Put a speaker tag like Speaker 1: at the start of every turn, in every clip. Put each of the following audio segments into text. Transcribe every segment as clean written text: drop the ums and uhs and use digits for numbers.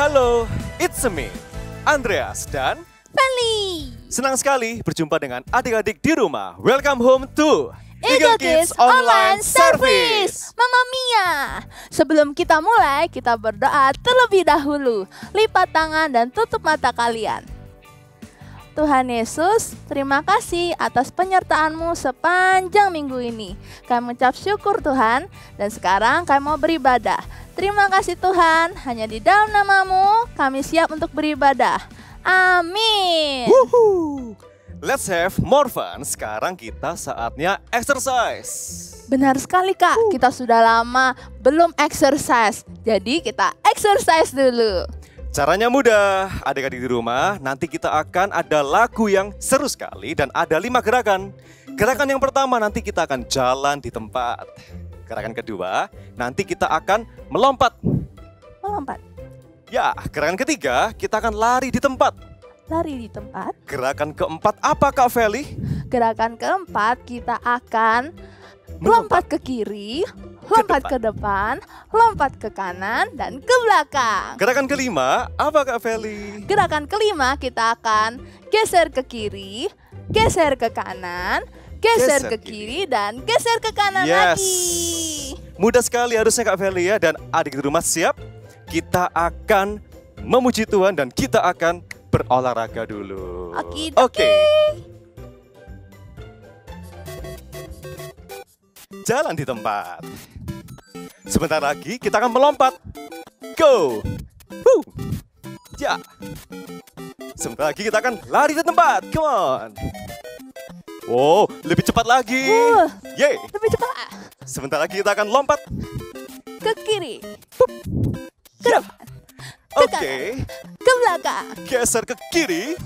Speaker 1: Halo, it's me, Andreas dan
Speaker 2: Feli.
Speaker 1: senang sekali berjumpa dengan adik-adik di rumah. Welcome home to
Speaker 2: Eagle Kids Online Service. Mama Mia. Sebelum kita mulai, kita berdoa terlebih dahulu. Lipat tangan dan tutup mata kalian. Tuhan Yesus, terima kasih atas penyertaan-Mu sepanjang minggu ini. Kami mengucap syukur Tuhan, dan sekarang kami mau beribadah. Terima kasih Tuhan, hanya di dalam nama-Mu kami siap untuk beribadah. Amin.
Speaker 1: Woohoo! Let's have more fun. Sekarang kita saatnya exercise.
Speaker 2: Benar sekali Kak, kita sudah lama belum exercise. Jadi kita exercise dulu.
Speaker 1: Caranya mudah, adik-adik di rumah. Nanti kita akan ada lagu yang seru sekali dan ada 5 gerakan. Gerakan yang pertama nanti kita akan jalan di tempat. Gerakan kedua nanti kita akan melompat.
Speaker 2: Melompat.
Speaker 1: Ya, gerakan ketiga kita akan lari di tempat.
Speaker 2: Lari di tempat.
Speaker 1: Gerakan keempat apa Kak Feli?
Speaker 2: Gerakan keempat kita akan melompat ke kiri, lompat ke depan, lompat ke kanan, dan ke belakang.
Speaker 1: Gerakan kelima apa Kak Feli?
Speaker 2: Gerakan kelima kita akan geser ke kiri, geser ke kanan, geser ke kiri, dan geser ke kanan lagi.
Speaker 1: Mudah sekali harusnya Kak Feli ya. Dan adik di rumah siap? Kita akan memuji Tuhan dan kita akan berolahraga dulu.
Speaker 2: Oke.
Speaker 1: Jalan di tempat. Sebentar lagi kita akan melompat. Go. Ya. Sebentar lagi kita akan lari di tempat. Come on. Wow, lebih cepat lagi. Yeay.
Speaker 2: Lebih cepat.
Speaker 1: Sebentar lagi kita akan lompat
Speaker 2: Ke kiri. Ke
Speaker 1: ya.
Speaker 2: depan. Ke
Speaker 1: Oke.
Speaker 2: kanan. Ke belakang.
Speaker 1: Geser ke kiri.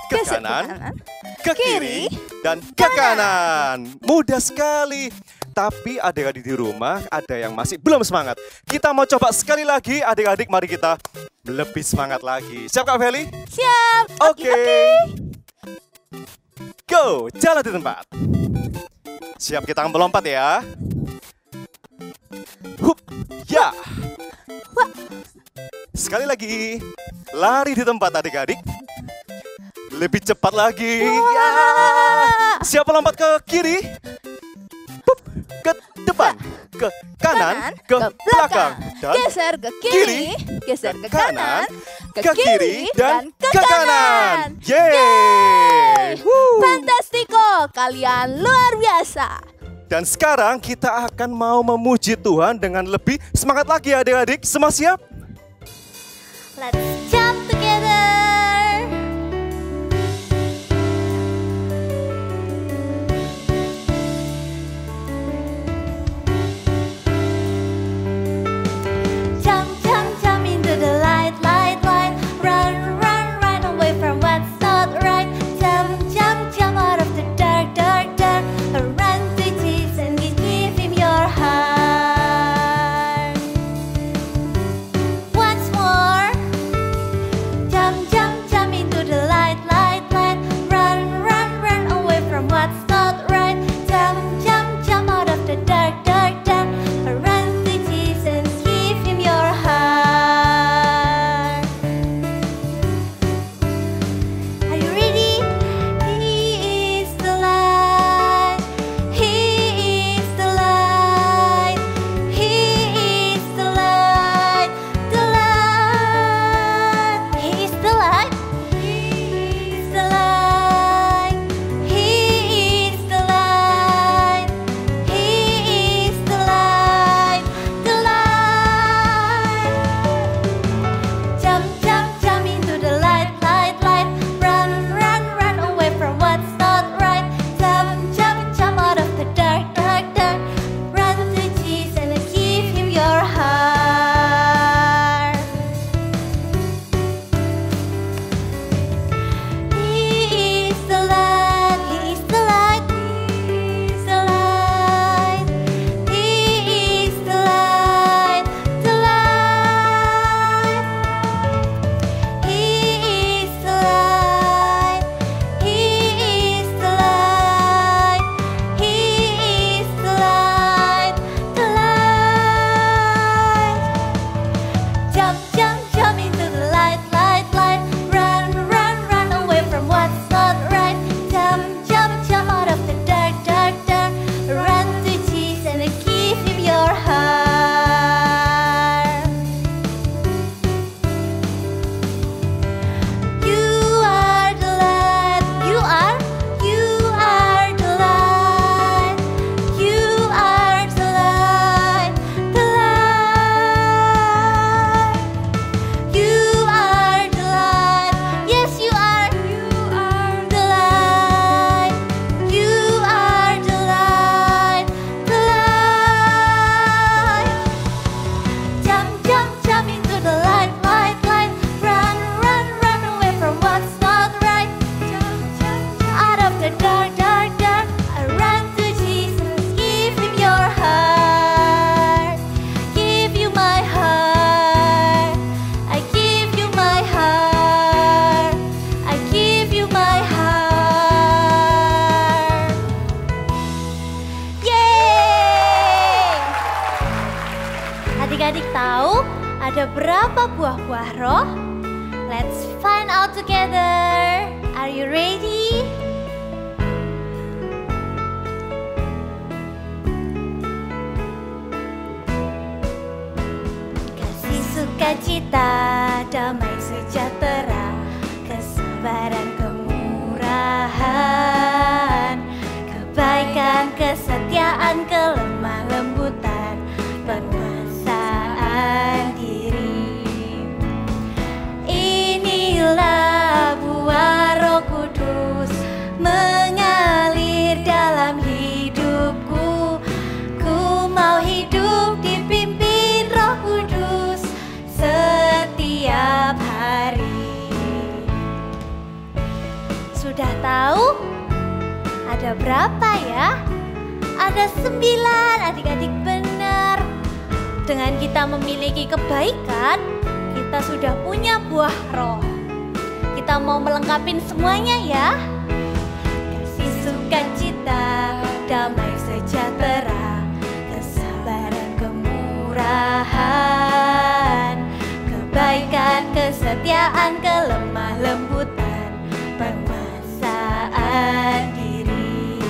Speaker 1: Ke
Speaker 2: Geser ke
Speaker 1: kanan.
Speaker 2: kanan.
Speaker 1: Ke kiri dan ke kanan. Mudah sekali. Tapi adik-adik di rumah ada yang masih belum semangat. Kita mau coba sekali lagi adik-adik, mari kita lebih semangat lagi. Siap Kak Feli?
Speaker 2: Siap.
Speaker 1: Oke. Go, jalan di tempat. Siap, kita akan melompat ya. Hup, ya. Sekali lagi, lari di tempat adik-adik. Lebih cepat lagi. Ya. Siap melompat ke kiri. Hup, ke depan. Ke kanan, ke belakang. Dan
Speaker 2: geser ke kiri, geser ke kanan,
Speaker 1: ke kiri, dan ke kanan.
Speaker 2: Yeay!
Speaker 1: Yeay!
Speaker 2: Fantastiko, kalian luar biasa.
Speaker 1: Dan sekarang kita akan mau memuji Tuhan dengan lebih semangat lagi adik-adik. Semua siap?
Speaker 2: Let's jump together. Jump, jump, jump into the light, light, light. Run, run, run away from what's not right. Jump, jump, jump out of the dark, dark, dark. Run to Jesus and give him your heart.
Speaker 3: Ada berapa buah-buah roh? Let's find out together. Are you ready? Kasih, sukacita, damai sejahtera, kesabaran, kemurahan, kebaikan, kesetiaan, kelemah lembutan, penguasaan diri. Inilah buah Roh Kudus mengalir dalam hidupku. Ku mau hidup dipimpin Roh Kudus setiap hari. Sudah tahu? Ada berapa ya? Ada 9, adik-adik benar. Dengan kita memiliki kebaikan, kita sudah punya buah roh. Kita mau melengkapi semuanya ya. Kasih, sukacita, damai sejahtera, kesabaran, kemurahan, kebaikan, kesetiaan, kelemah lembutan, penguasaan diri.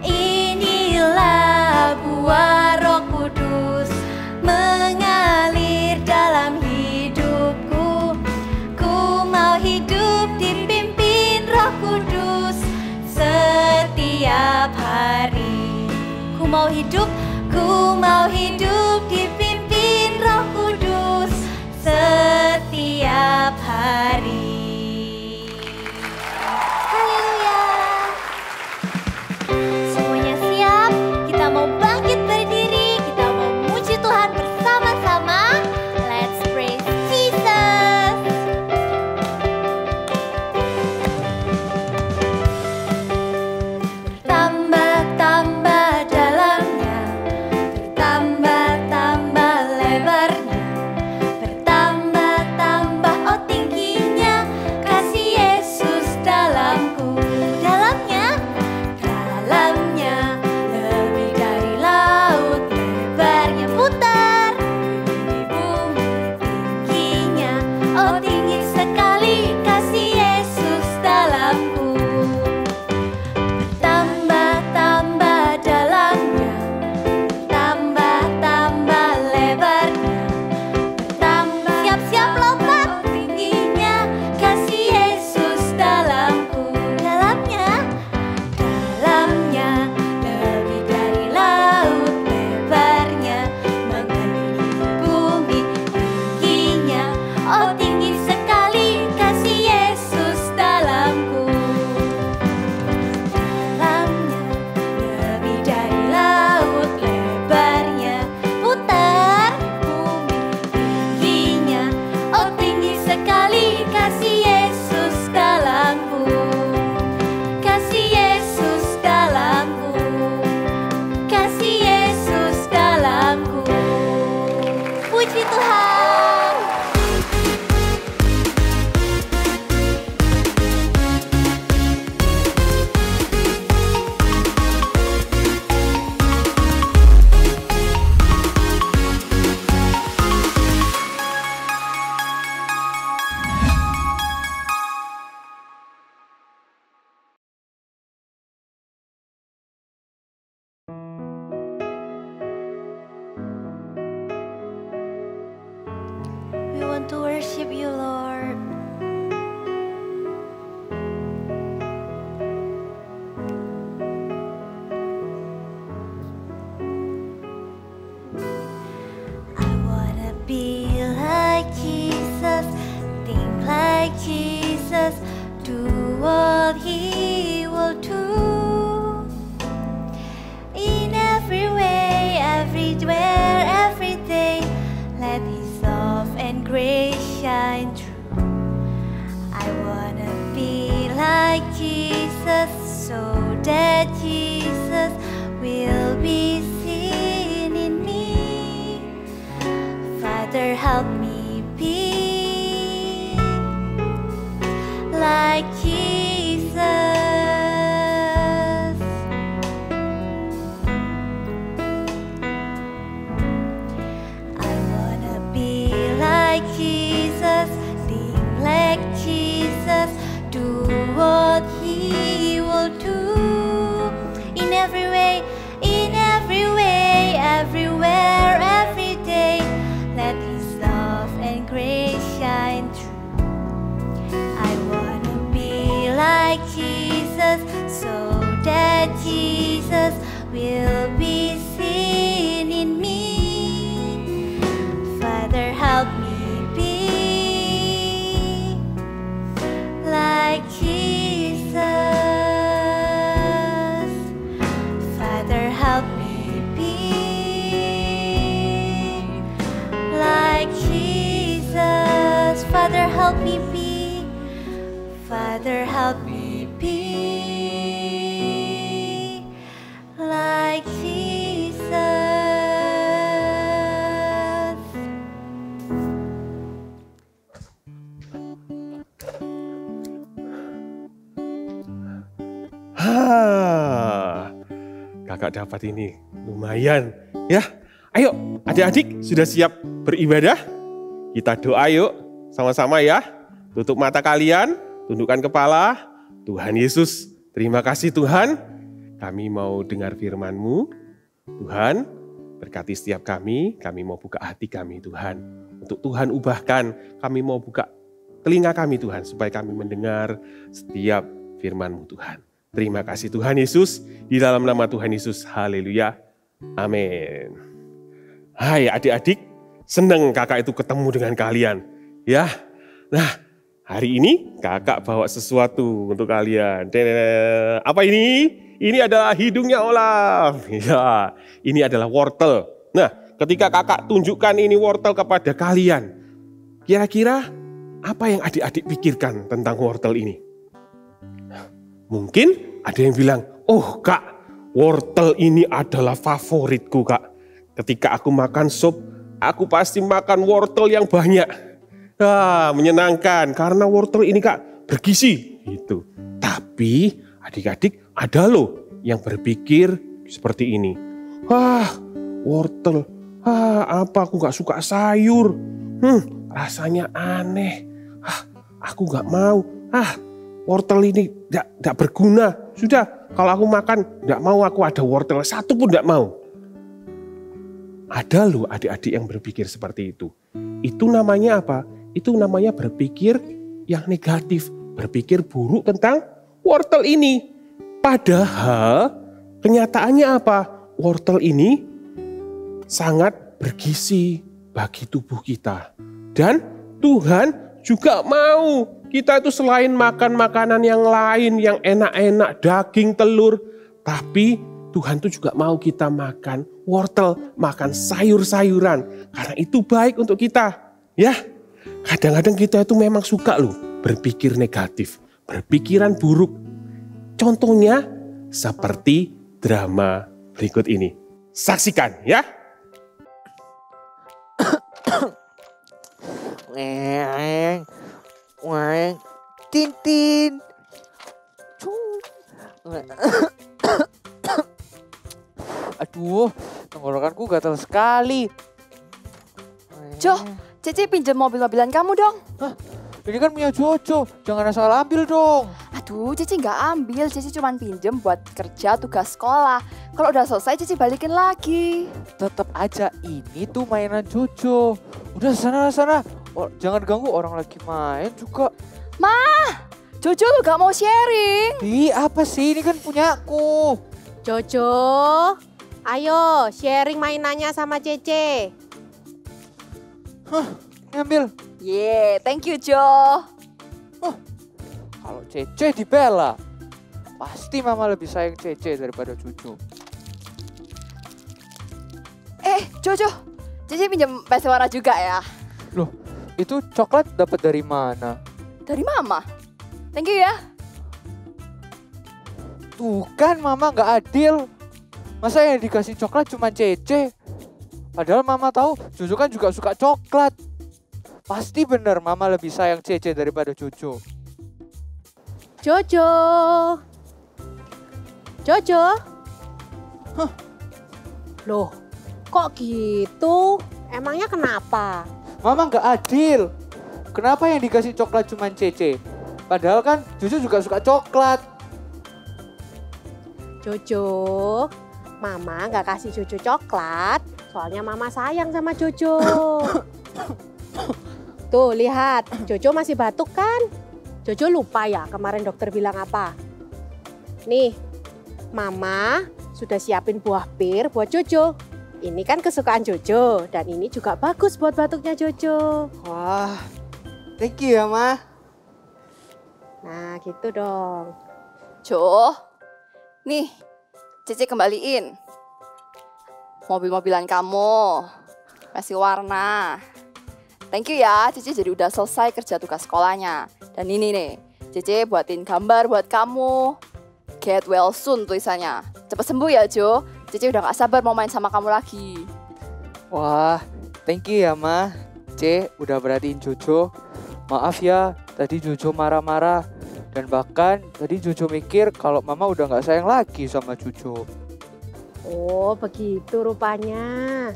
Speaker 3: Inilah buah Roh Kudus mengalir dalam hidupku. Ku mau hidup dipimpin Roh Kudus setiap hari. Ku mau hidup dipimpin Roh Kudus setiap hari. Haleluya. Semuanya siap? Kita mau bangkit berdiri, kita mau muji Tuhan bersama-sama. Let's praise Jesus. Bertambah-tambah dalamnya, bertambah-tambah lebarnya, bertambah-tambah oh tingginya kasih Yesus dalamku. Dalamnya lebih dari laut, lebarnya putar di bumi, tingginya oh tinggi sekali kasih Yesus dalamku. Bertambah-tambah dalamnya, bertambah-tambah lebarnya, bertambah. Siap-siap lompat, tingginya kasih Yesus dalamku. Dalamnya lebih dari laut, lebarnya mengelilingi bumi, tingginya oh tinggi sekali kasih Yesus dalamku. Dalamnya lebih dari laut, lebarnya putar bumi, tingginya oh tinggi sekali kasih Yesus dalamku. Kasih Yesus dalamku, kasih Yesus dalamku. Puji Tuhan. We want to worship you, Lord. I wanna be like Jesus, think like Jesus, do what He will do. In every way, everywhere, every day, let His love and grace shine through. I wanna be like Jesus, so that Jesus will be seen in me. Father, help me be like Jesus. I wanna be like Jesus, so that Jesus will be seen in me. Father, help me be like Jesus. Father, help me be like Jesus. Father, help me be. Father, help me be like Jesus.
Speaker 4: Kakak dapat ini, lumayan ya. Ayo adik-adik sudah siap beribadah? Kita doa yuk sama-sama ya. Tutup mata kalian, tundukkan kepala. Tuhan Yesus, terima kasih Tuhan. Kami mau dengar firman-Mu. Tuhan, berkati setiap kami mau buka hati kami Tuhan. Untuk Tuhan ubahkan, kami mau buka telinga kami Tuhan, supaya kami mendengar setiap firman-Mu Tuhan. Terima kasih Tuhan Yesus, di dalam nama Tuhan Yesus, haleluya, amin. Hai adik-adik, senang kakak itu ketemu dengan kalian. Ya, nah hari ini kakak bawa sesuatu untuk kalian. Apa ini? Ini adalah hidungnya Olaf. Ya, ini adalah wortel. Nah, ketika kakak tunjukkan ini wortel kepada kalian, kira-kira apa yang adik-adik pikirkan tentang wortel ini? Mungkin ada yang bilang, oh kak, wortel ini adalah favoritku kak. Ketika aku makan sup, aku pasti makan wortel yang banyak. Menyenangkan karena wortel ini kak bergizi. Gitu. Tapi adik-adik ada loh yang berpikir seperti ini. Wortel, apa aku gak suka sayur. Rasanya aneh. Aku gak mau. Wortel ini tidak berguna. Sudah, kalau aku makan, tidak mau aku ada wortel. Satu pun tidak mau. Ada loh adik-adik yang berpikir seperti itu. Itu namanya apa? Itu namanya berpikir yang negatif. Berpikir buruk tentang wortel ini. Padahal kenyataannya apa? Wortel ini sangat bergizi bagi tubuh kita. Dan Tuhan juga mau kita itu selain makan makanan yang lain, yang enak-enak, daging, telur. Tapi Tuhan itu juga mau kita makan wortel, makan sayur-sayuran. Karena itu baik untuk kita. Ya, kadang-kadang kita itu memang suka loh berpikir negatif, berpikiran buruk. Contohnya seperti drama berikut ini. Saksikan ya.
Speaker 5: Tintin. Aduh, tenggorokanku gatal sekali.
Speaker 2: Jo, Cece pinjam mobil-mobilan kamu dong.
Speaker 5: Ini kan punya Jojo, jangan asal ambil dong.
Speaker 2: Aduh, Cece nggak ambil, Cece cuma pinjam buat kerja tugas sekolah. Kalau udah selesai, Cece balikin lagi.
Speaker 5: Tetap aja ini tuh mainan Jojo. Udah sana. Jangan ganggu orang lagi main juga.
Speaker 2: Mah, Jojo lu gak mau sharing.
Speaker 5: Apa sih, ini kan punyaku.
Speaker 6: Jojo, ayo sharing mainannya sama Cece.
Speaker 5: Ngambil.
Speaker 2: Yeah, thank you Jo.
Speaker 5: Kalau Cece dibela, pasti mama lebih sayang Cece daripada Jojo.
Speaker 2: Jojo, Cece pinjam pasta warna juga ya.
Speaker 5: Loh, itu coklat dapat dari mana?
Speaker 2: Dari mama. Thank you ya.
Speaker 5: Tuh kan mama gak adil. Masa yang dikasih coklat cuma Cece? Padahal mama tahu Jojo kan juga suka coklat. Pasti bener mama lebih sayang Cece daripada Jojo.
Speaker 6: Jojo. Loh, kok gitu? Emangnya kenapa?
Speaker 5: Mama gak adil. Kenapa yang dikasih coklat cuma Cece? Padahal kan Jojo juga suka coklat.
Speaker 6: Jojo, mama gak kasih Jojo coklat, soalnya mama sayang sama Jojo. Tuh lihat, Jojo masih batuk kan? Jojo lupa ya kemarin dokter bilang apa? Nih, Mama sudah siapin buah pir buat Jojo. Ini kan kesukaan Jojo dan ini juga bagus buat batuknya Jojo.
Speaker 5: Wah, thank you ya, Ma.
Speaker 6: Nah, gitu dong.
Speaker 2: Jo, nih Cici kembaliin. Mobil-mobilan kamu, kasih warna. Thank you ya, Cici jadi udah selesai kerja tugas sekolahnya. Dan ini nih, Cici buatin gambar buat kamu. Get well soon tulisannya. Cepet sembuh ya Jo, Cici udah gak sabar mau main sama kamu lagi.
Speaker 5: Wah, thank you ya, Ma. C, udah perhatiin Jojo. Maaf ya, tadi Jojo marah-marah. Dan bahkan tadi Jojo mikir kalau Mama udah gak sayang lagi sama Jojo.
Speaker 6: Oh, begitu rupanya.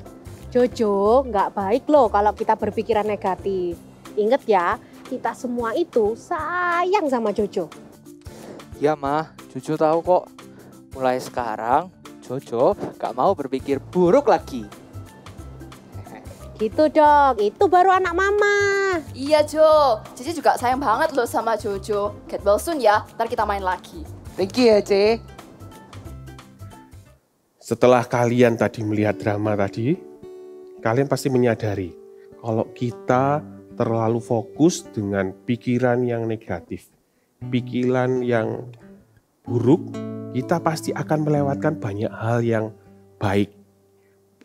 Speaker 6: Jojo, nggak baik loh kalau kita berpikiran negatif. Ingat ya, kita semua itu sayang sama Jojo.
Speaker 5: Ya, Ma, Jojo tahu kok. Mulai sekarang, Jojo gak mau berpikir buruk lagi.
Speaker 6: Gitu dong, itu baru anak Mama.
Speaker 2: Iya Jo, Cici juga sayang banget loh sama Jojo. Get well soon ya, ntar kita main lagi.
Speaker 5: Thank you ya, C.
Speaker 4: Setelah kalian tadi melihat drama tadi, kalian pasti menyadari kalau kita terlalu fokus dengan pikiran yang negatif, pikiran yang buruk, kita pasti akan melewatkan banyak hal yang baik,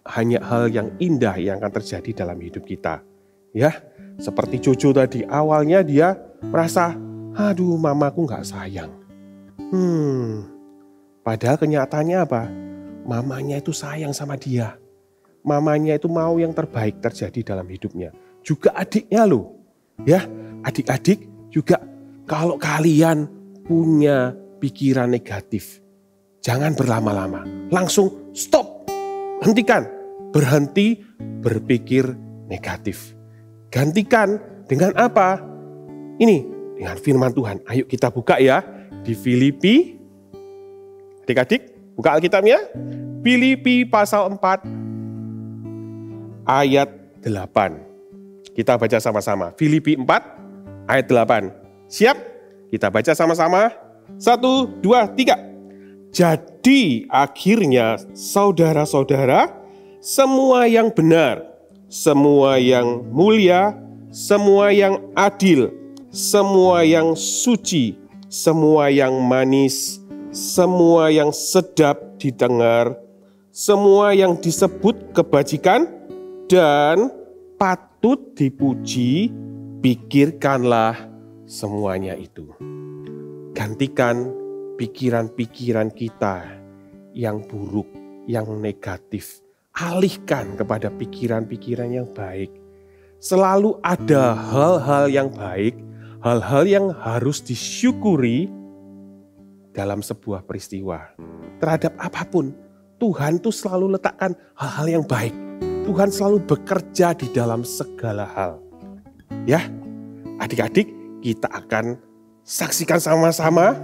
Speaker 4: hanya hal yang indah yang akan terjadi dalam hidup kita. Ya, seperti Jojo tadi, awalnya dia merasa, aduh mamaku gak sayang. Padahal kenyataannya apa? Mamanya itu sayang sama dia. Mamanya itu mau yang terbaik terjadi dalam hidupnya. Juga adiknya loh. Ya, adik-adik juga kalau kalian punya pikiran negatif, jangan berlama-lama. Langsung stop. Hentikan. Berhenti berpikir negatif. Gantikan dengan apa? Ini dengan firman Tuhan. Ayo kita buka ya di Filipi. Adik-adik, buka Alkitabnya. Filipi pasal 4 ayat 8. Kita baca sama-sama. Filipi 4 ayat 8. Siap? Kita baca sama-sama. 1, 2, 3. Jadi akhirnya saudara-saudara, semua yang benar, semua yang mulia, semua yang adil, semua yang suci, semua yang manis, semua yang sedap didengar, semua yang disebut kebajikan dan patut dipuji, pikirkanlah semuanya itu. Gantikan pikiran-pikiran kita yang buruk, yang negatif. Alihkan kepada pikiran-pikiran yang baik. Selalu ada hal-hal yang baik, hal-hal yang harus disyukuri dalam sebuah peristiwa. Terhadap apapun, Tuhan tuh selalu letakkan hal-hal yang baik. Tuhan selalu bekerja di dalam segala hal. Ya, adik-adik, kita akan saksikan sama-sama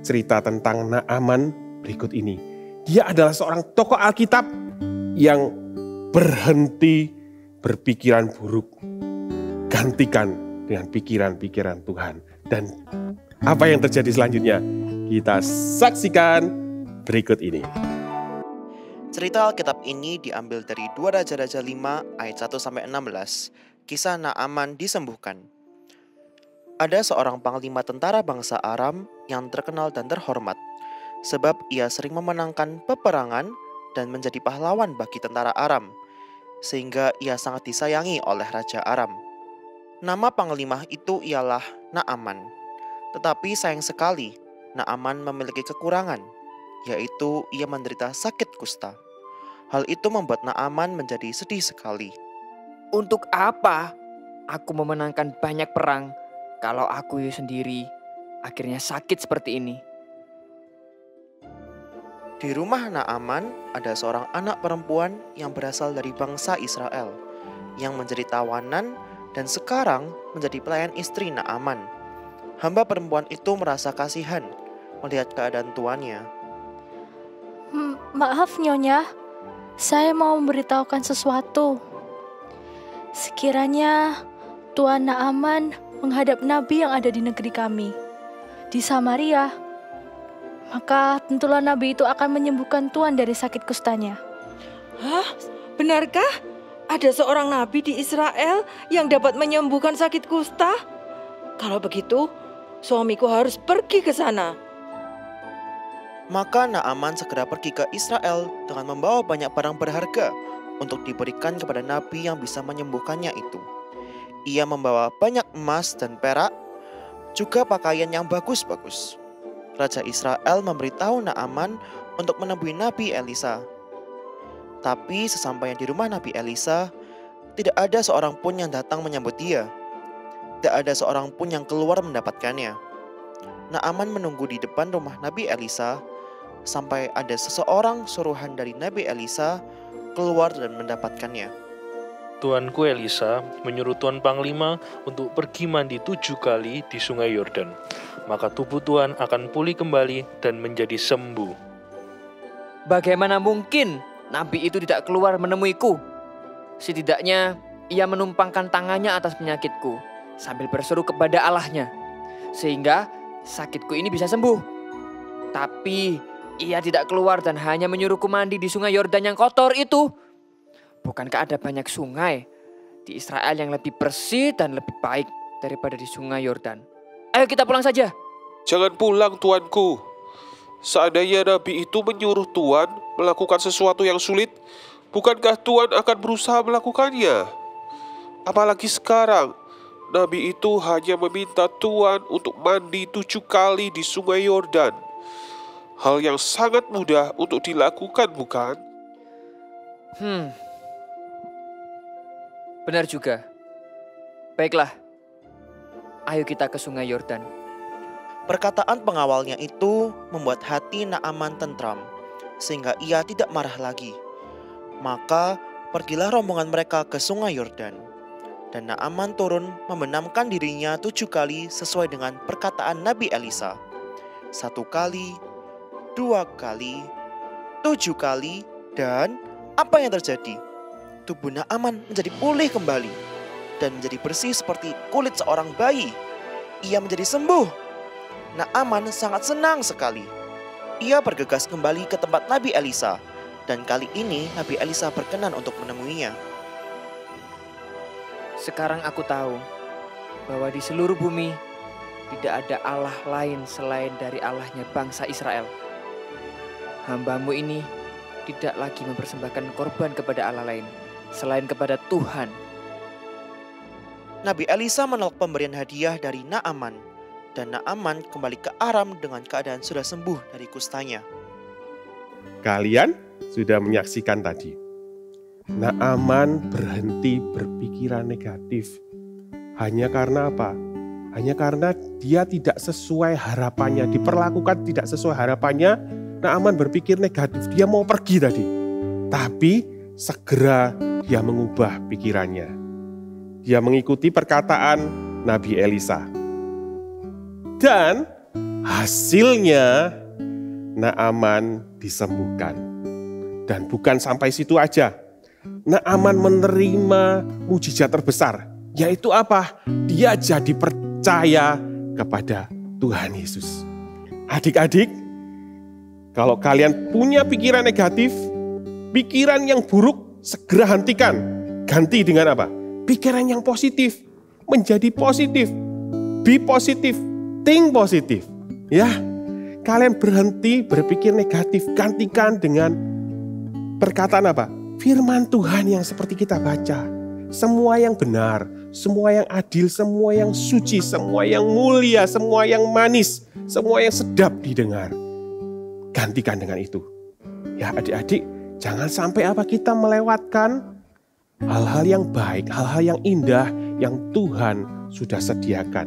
Speaker 4: cerita tentang Naaman berikut ini. Dia adalah seorang tokoh Alkitab yang berhenti berpikiran buruk. Gantikan dengan pikiran-pikiran Tuhan. Dan apa yang terjadi selanjutnya? Kita saksikan berikut ini.
Speaker 7: Cerita Alkitab ini diambil dari 2 Raja-Raja 5 ayat 1-16. Kisah Naaman disembuhkan. Ada seorang panglima tentara bangsa Aram yang terkenal dan terhormat, sebab ia sering memenangkan peperangan dan menjadi pahlawan bagi tentara Aram, sehingga ia sangat disayangi oleh Raja Aram. Nama panglima itu ialah Naaman. Tetapi sayang sekali, Naaman memiliki kekurangan, yaitu ia menderita sakit kusta. Hal itu membuat Naaman menjadi sedih sekali.
Speaker 8: Untuk apa aku memenangkan banyak perang kalau aku sendiri akhirnya sakit seperti ini?
Speaker 7: Di rumah Naaman ada seorang anak perempuan yang berasal dari bangsa Israel, yang menjadi tawanan dan sekarang menjadi pelayan istri Naaman. Hamba perempuan itu merasa kasihan melihat keadaan tuannya.
Speaker 9: Maaf Nyonya, saya mau memberitahukan sesuatu. Sekiranya Tuan Naaman menghadap nabi yang ada di negeri kami, di Samaria, maka tentulah nabi itu akan menyembuhkan Tuhan dari sakit kustanya.
Speaker 10: Hah? Benarkah? Ada seorang nabi di Israel yang dapat menyembuhkan sakit kusta? Kalau begitu, suamiku harus pergi ke sana.
Speaker 7: Maka Naaman segera pergi ke Israel dengan membawa banyak barang berharga untuk diberikan kepada nabi yang bisa menyembuhkannya itu. Ia membawa banyak emas dan perak, juga pakaian yang bagus-bagus. Raja Israel memberitahu Naaman untuk menemui Nabi Elisa. Tapi sesampainya di rumah Nabi Elisa, tidak ada seorang pun yang datang menyambut dia. Tidak ada seorang pun yang keluar mendapatkannya. Naaman menunggu di depan rumah Nabi Elisa sampai ada seseorang suruhan dari Nabi Elisa keluar dan mendapatkannya.
Speaker 11: Tuanku Elisa menyuruh Tuan Panglima untuk pergi mandi 7 kali di sungai Yordan. Maka tubuh Tuan akan pulih kembali dan menjadi sembuh.
Speaker 8: Bagaimana mungkin nabi itu tidak keluar menemuiku? Setidaknya ia menumpangkan tangannya atas penyakitku sambil berseru kepada Allahnya, sehingga sakitku ini bisa sembuh. Tapi ia tidak keluar dan hanya menyuruhku mandi di sungai Yordan yang kotor itu. Bukankah ada banyak sungai di Israel yang lebih bersih dan lebih baik daripada di sungai Yordan? Ayo kita pulang saja.
Speaker 4: Jangan pulang, tuanku. Seandainya nabi itu menyuruh Tuan melakukan sesuatu yang sulit, bukankah Tuan akan berusaha melakukannya? Apalagi sekarang, nabi itu hanya meminta Tuan untuk mandi 7 kali di sungai Yordan. Hal yang sangat mudah untuk dilakukan, bukan?
Speaker 8: Benar juga. Baiklah, ayo kita ke sungai Yordan.
Speaker 7: Perkataan pengawalnya itu membuat hati Naaman tentram, sehingga ia tidak marah lagi. Maka pergilah rombongan mereka ke sungai Yordan. Dan Naaman turun membenamkan dirinya 7 kali sesuai dengan perkataan Nabi Elisa. 1 kali, 2 kali, 7 kali, dan apa yang terjadi? Tubuh Naaman menjadi pulih kembali dan menjadi bersih seperti kulit seorang bayi. Ia menjadi sembuh. Naaman sangat senang sekali. Ia bergegas kembali ke tempat Nabi Elisa, dan kali ini Nabi Elisa berkenan untuk menemuinya.
Speaker 8: Sekarang aku tahu bahwa di seluruh bumi tidak ada Allah lain selain dari Allahnya bangsa Israel. Hamba-Mu ini tidak lagi mempersembahkan korban kepada Allah lain selain kepada Tuhan.
Speaker 7: Nabi Elisa menolak pemberian hadiah dari Naaman, dan Naaman kembali ke Aram dengan keadaan sudah sembuh dari kustanya.
Speaker 4: Kalian sudah menyaksikan tadi. Naaman berhenti berpikiran negatif. Hanya karena apa? Hanya karena dia tidak sesuai harapannya, diperlakukan tidak sesuai harapannya. Naaman berpikir negatif, dia mau pergi tadi. Tapi segera dia mengubah pikirannya. Dia mengikuti perkataan Nabi Elisa. Dan hasilnya Naaman disembuhkan. Dan bukan sampai situ aja. Naaman menerima mujizat terbesar. Yaitu apa? Dia jadi percaya kepada Tuhan Yesus. Adik-adik, kalau kalian punya pikiran negatif, pikiran yang buruk, segera hentikan. Ganti dengan apa? Pikiran yang positif. Menjadi positif. Be positif. Think positif. Ya, kalian berhenti berpikir negatif. Gantikan dengan perkataan apa? Firman Tuhan yang seperti kita baca. Semua yang benar, semua yang adil, semua yang suci, semua yang mulia, semua yang manis, semua yang sedap didengar. Gantikan dengan itu. Ya adik-adik, jangan sampai apa kita melewatkan hal-hal yang baik, hal-hal yang indah yang Tuhan sudah sediakan.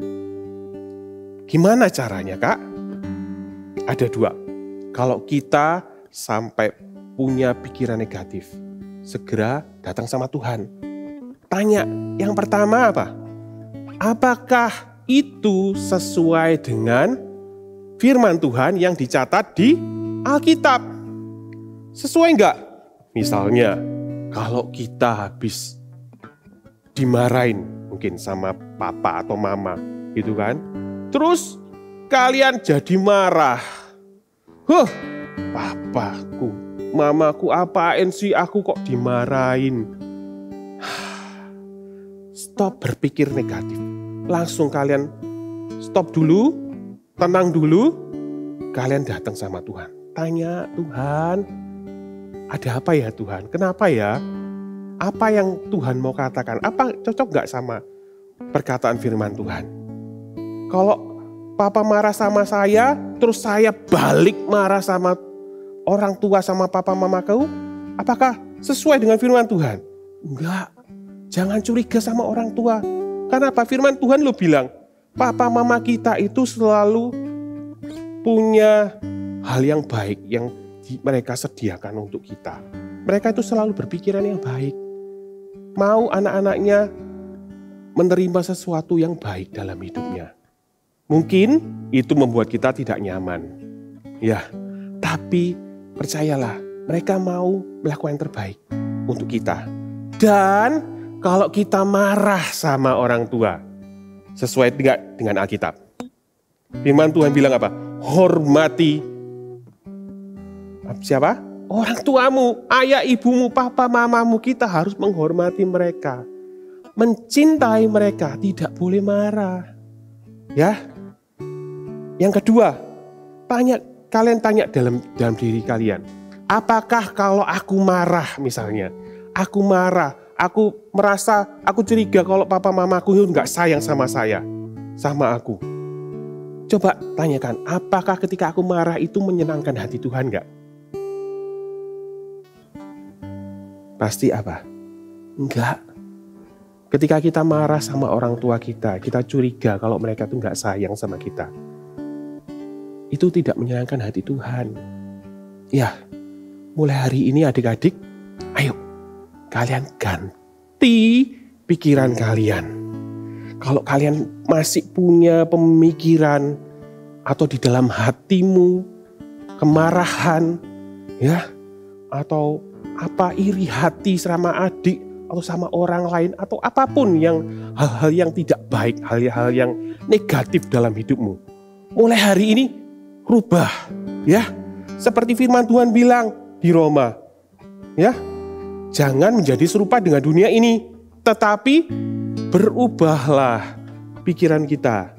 Speaker 4: Gimana caranya, Kak? Ada 2. Kalau kita sampai punya pikiran negatif, segera datang sama Tuhan. Tanya, yang pertama apa? Apakah itu sesuai dengan firman Tuhan yang dicatat di Alkitab? Sesuai enggak? Misalnya, kalau kita habis dimarahin, mungkin sama papa atau mama, gitu kan. Terus kalian jadi marah. Papaku, mamaku apain sih aku kok dimarahin? Stop berpikir negatif. Langsung kalian stop dulu, tenang dulu. Kalian datang sama Tuhan. Tanya, Tuhan, ada apa ya Tuhan? Kenapa ya? Apa yang Tuhan mau katakan? Apa cocok gak sama perkataan firman Tuhan? Kalau papa marah sama saya, terus saya balik marah sama orang tua sama papa mamaku, apakah sesuai dengan firman Tuhan? Enggak. Jangan curiga sama orang tua. Karena apa? Firman Tuhan lo bilang, papa mama kita itu selalu punya hal yang baik yang mereka sediakan untuk kita. Mereka itu selalu berpikiran yang baik. Mau anak-anaknya menerima sesuatu yang baik dalam hidupnya. Mungkin itu membuat kita tidak nyaman. Ya, tapi percayalah, mereka mau melakukan yang terbaik untuk kita. Dan kalau kita marah sama orang tua, sesuai tidak dengan Alkitab? Firman Tuhan bilang apa? Hormati siapa? Orang tuamu, ayah ibumu, papa mamamu. Kita harus menghormati mereka. Mencintai mereka, tidak boleh marah. Ya. Yang kedua, kalian tanya dalam diri kalian. Apakah kalau aku marah misalnya, aku marah, aku merasa, aku curiga kalau papa mamaku itu nggak sayang sama saya, sama aku. Coba tanyakan, apakah ketika aku marah itu menyenangkan hati Tuhan nggak? Pasti apa? Enggak. Ketika kita marah sama orang tua kita curiga kalau mereka tuh nggak sayang sama kita. Itu tidak menyenangkan hati Tuhan. Ya, mulai hari ini adik-adik, ayo kalian ganti pikiran kalian. Kalau kalian masih punya pemikiran atau di dalam hatimu kemarahan, ya, atau apa iri hati sama adik atau sama orang lain atau apapun yang hal-hal yang tidak baik, hal-hal yang negatif dalam hidupmu. Mulai hari ini rubah, ya. Seperti firman Tuhan bilang di Roma, ya. Jangan menjadi serupa dengan dunia ini, tetapi berubahlah pikiran kita.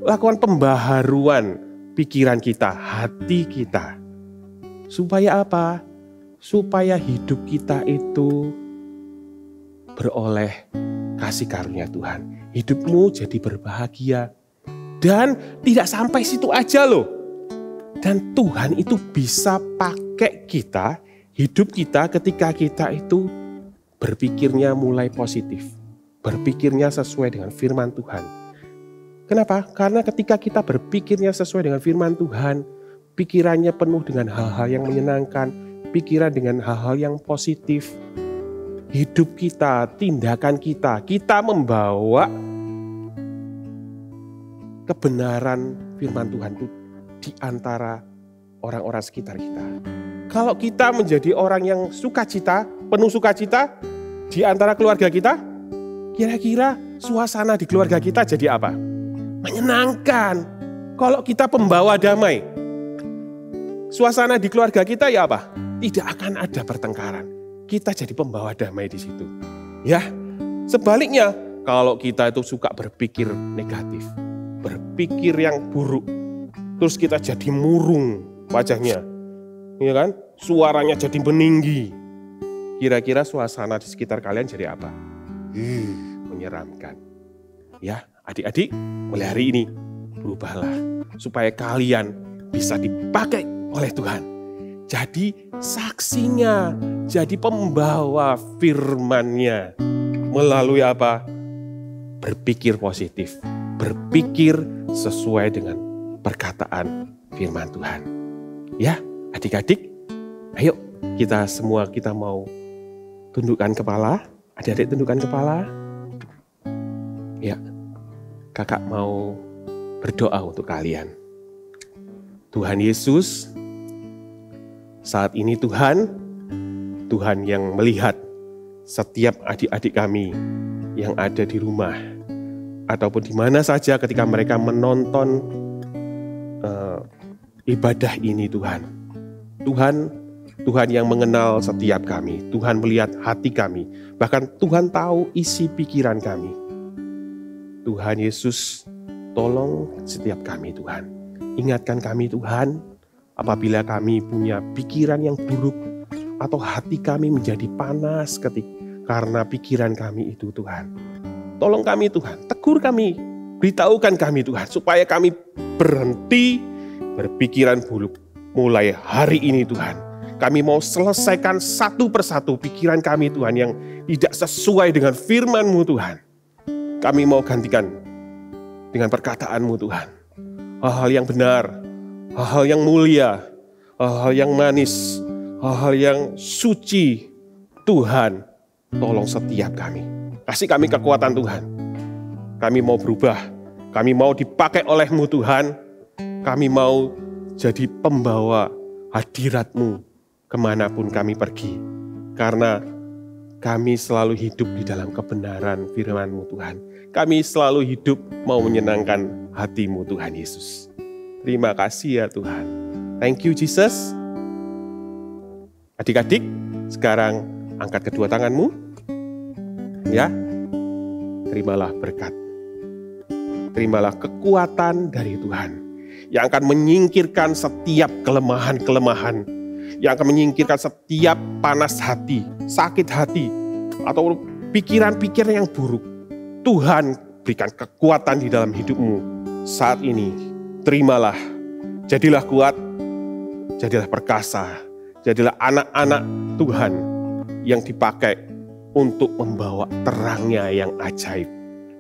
Speaker 4: Lakukan pembaharuan pikiran kita, hati kita. Supaya apa? Supaya hidup kita itu beroleh kasih karunia Tuhan. Hidupmu jadi berbahagia. Dan tidak sampai situ aja loh. Dan Tuhan itu bisa pakai kita, hidup kita ketika kita itu berpikirnya mulai positif. Berpikirnya sesuai dengan firman Tuhan. Kenapa? Karena ketika kita berpikirnya sesuai dengan firman Tuhan, pikirannya penuh dengan hal-hal yang menyenangkan, pikiran dengan hal-hal yang positif. Hidup kita, tindakan kita membawa kebenaran firman Tuhan itu di antara orang-orang sekitar kita. Kalau kita menjadi orang yang sukacita, penuh sukacita di antara keluarga kita, kira-kira suasana di keluarga kita jadi apa? Menyenangkan. Kalau kita pembawa damai, suasana di keluarga kita ya apa? Tidak akan ada pertengkaran. Kita jadi pembawa damai di situ. Ya, sebaliknya kalau kita itu suka berpikir negatif, berpikir yang buruk, terus kita jadi murung wajahnya, ya kan? Suaranya jadi meninggi. Kira-kira suasana di sekitar kalian jadi apa? Menyeramkan. Ya, adik-adik, mulai hari ini berubahlah supaya kalian bisa dipakai oleh Tuhan. Jadi saksinya, jadi pembawa firman-Nya. Melalui apa? Berpikir positif, berpikir sesuai dengan perkataan firman Tuhan. Ya, adik-adik, ayo kita semua mau tundukkan kepala. Adik-adik tundukkan kepala. Ya, kakak mau berdoa untuk kalian. Tuhan Yesus, saat ini Tuhan yang melihat setiap adik-adik kami yang ada di rumah ataupun di mana saja ketika mereka menonton ibadah ini Tuhan. Tuhan yang mengenal setiap kami. Tuhan melihat hati kami. Bahkan Tuhan tahu isi pikiran kami. Tuhan Yesus, tolong setiap kami Tuhan. Ingatkan kami Tuhan, apabila kami punya pikiran yang buruk atau hati kami menjadi panas karena pikiran kami itu Tuhan. Tolong kami Tuhan, tegur kami, beritahukan kami Tuhan, supaya kami berhenti berpikiran buruk. Mulai hari ini Tuhan, kami mau selesaikan satu persatu pikiran kami Tuhan yang tidak sesuai dengan firman-Mu Tuhan. Kami mau gantikan dengan perkataan-Mu Tuhan. Hal-hal yang benar, hal-hal yang mulia, hal-hal yang manis, hal-hal yang suci. Tuhan, tolong setiap kami. Kasih kami kekuatan Tuhan. Kami mau berubah. Kami mau dipakai oleh-Mu Tuhan. Kami mau jadi pembawa hadirat-Mu kemanapun kami pergi. Karena kami selalu hidup di dalam kebenaran firman-Mu Tuhan. Kami selalu hidup mau menyenangkan hati-Mu Tuhan Yesus. Terima kasih ya Tuhan. Thank you Jesus. Adik-adik, sekarang angkat kedua tanganmu. Ya, terimalah berkat. Terimalah kekuatan dari Tuhan yang akan menyingkirkan setiap kelemahan-kelemahan, yang akan menyingkirkan setiap panas hati, sakit hati, atau pikiran-pikiran yang buruk. Tuhan berikan kekuatan di dalam hidupmu saat ini. Terimalah, jadilah kuat, jadilah perkasa, jadilah anak-anak Tuhan yang dipakai untuk membawa terangnya yang ajaib.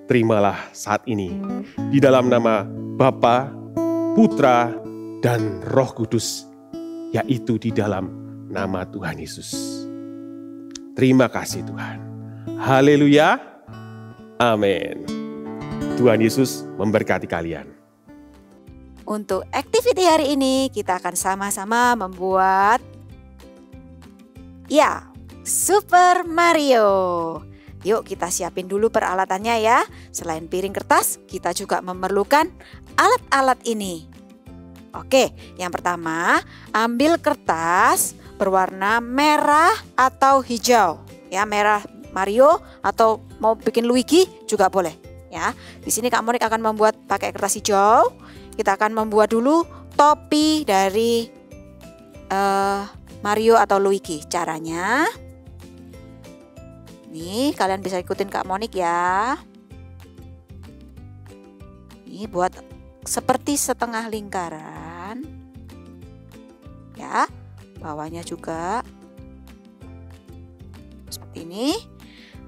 Speaker 4: Terimalah saat ini di dalam nama Bapa, Putra, dan Roh Kudus, yaitu di dalam nama Tuhan Yesus. Terima kasih Tuhan. Haleluya. Amin. Tuhan Yesus memberkati kalian.
Speaker 12: Untuk activity hari ini kita akan sama-sama membuat Super Mario. Yuk kita siapin dulu peralatannya ya. Selain piring kertas, kita juga memerlukan alat-alat ini. Oke, yang pertama, ambil kertas berwarna merah atau hijau. Ya, merah Mario atau mau bikin Luigi juga boleh. Ya, di sini Kak Monik akan membuat pakai kertas hijau. Kita akan membuat dulu topi dari Mario atau Luigi. Caranya, nih kalian bisa ikutin Kak Monik ya. Ini buat seperti setengah lingkaran. Ya, bawahnya juga seperti ini.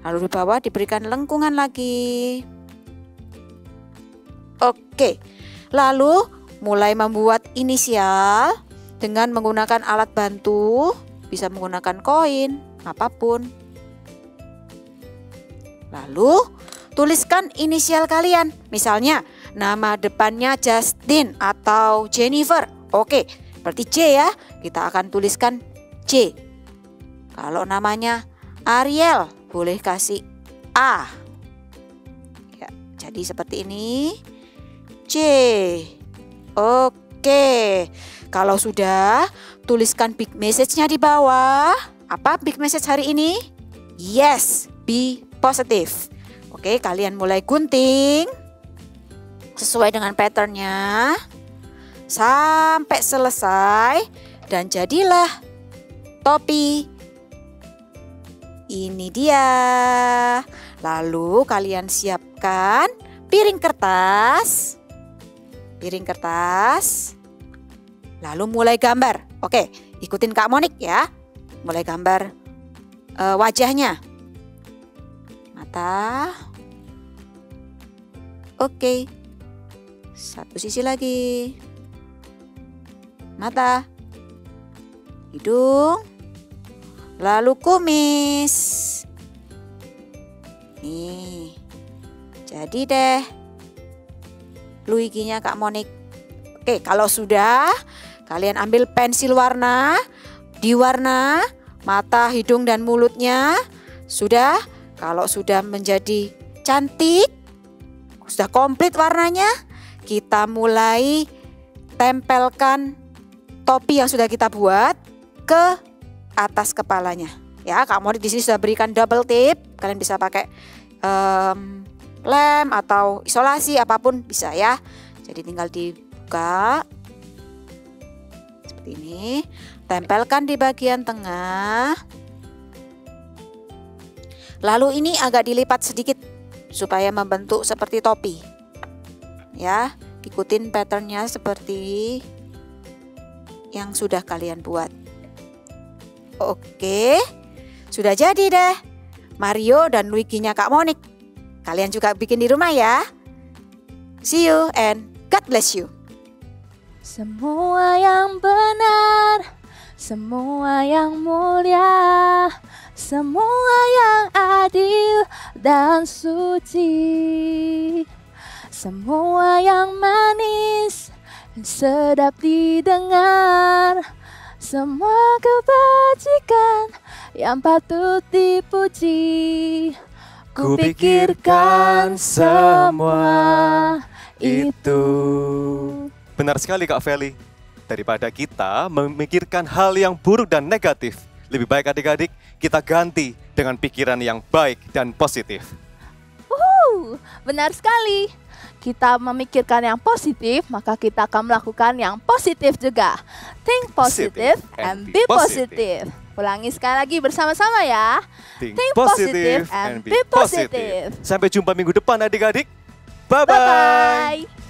Speaker 12: Lalu di bawah diberikan lengkungan lagi. Oke, lalu mulai membuat inisial dengan menggunakan alat bantu. Bisa menggunakan koin, apapun. Lalu tuliskan inisial kalian. Misalnya nama depannya Justin atau Jennifer. Oke, berarti J ya. Kita akan tuliskan J. Kalau namanya Ariel, boleh kasih A. Ya, jadi seperti ini. J. Oke. Kalau sudah, tuliskan big message-nya di bawah. Apa big message hari ini? Yes, be positif. Oke, kalian mulai gunting sesuai dengan patternnya sampai selesai dan jadilah topi. Ini dia. Lalu kalian siapkan piring kertas. Lalu mulai gambar. Oke, ikutin Kak Monik ya. Mulai gambar wajahnya. Mata. Oke. Satu sisi lagi. Mata. Hidung. Lalu kumis. Nih. Jadi deh Luigi-nya Kak Monik. Oke, kalau sudah, kalian ambil pensil warna, diwarna mata, hidung, dan mulutnya. Sudah, Kalau sudah menjadi cantik, sudah komplit warnanya, kita mulai tempelkan topi yang sudah kita buat ke atas kepalanya. Ya, Kak Moni di sini sudah berikan double tip. Kalian bisa pakai lem atau isolasi apapun bisa ya. Jadi tinggal dibuka seperti ini. Tempelkan di bagian tengah. Lalu ini agak dilipat sedikit supaya membentuk seperti topi. Ya, ikutin patternnya seperti yang sudah kalian buat. Oke, sudah jadi deh Mario dan Luigi-nya Kak Monik. Kalian juga bikin di rumah ya. See you and God bless you.
Speaker 2: Semua yang benar, semua yang mulia, semua yang adil dan suci, semua yang manis dan sedap didengar, semua kebajikan yang patut dipuji. Kupikirkan semua itu.
Speaker 1: Benar sekali Kak Feli. Daripada kita memikirkan hal yang buruk dan negatif, lebih baik adik-adik kita ganti dengan pikiran yang baik dan positif.
Speaker 2: Benar sekali. Kita memikirkan yang positif, maka kita akan melakukan yang positif juga. Think positive and be positive. Ulangi sekali lagi bersama-sama ya.
Speaker 1: Think positive and be positive. Sampai jumpa minggu depan adik-adik. Bye-bye.